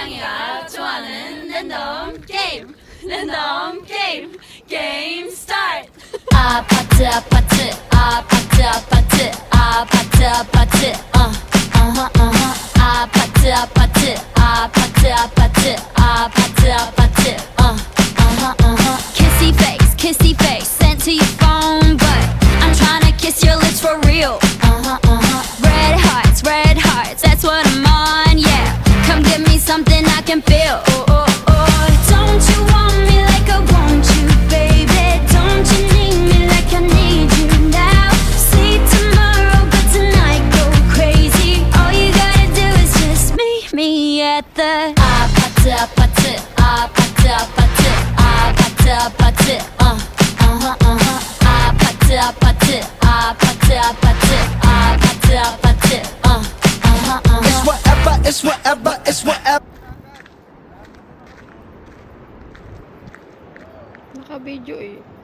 빵이가 좋아하는 랜덤 게임 랜덤 게임 스타트 아파트 아파트 아파트 아파트 아파트 아파트 아파트 아파트 아파트 아파트 아파트 아파트 kissy face sent to your phone but I'm tryna kiss your lips for real red hearts that's what I'm on yeah come give me something I can feel don't you want me like I want you baby don't you need me like I need you now see tomorrow but tonight go crazy all you gotta do is just meet me at the 아파트 아파트 아파트 아파트 아파트 아파트 아파트 아파트 아파트 아파트 아파트 아파트 It's whatever, it's whatever. Naka-video eh.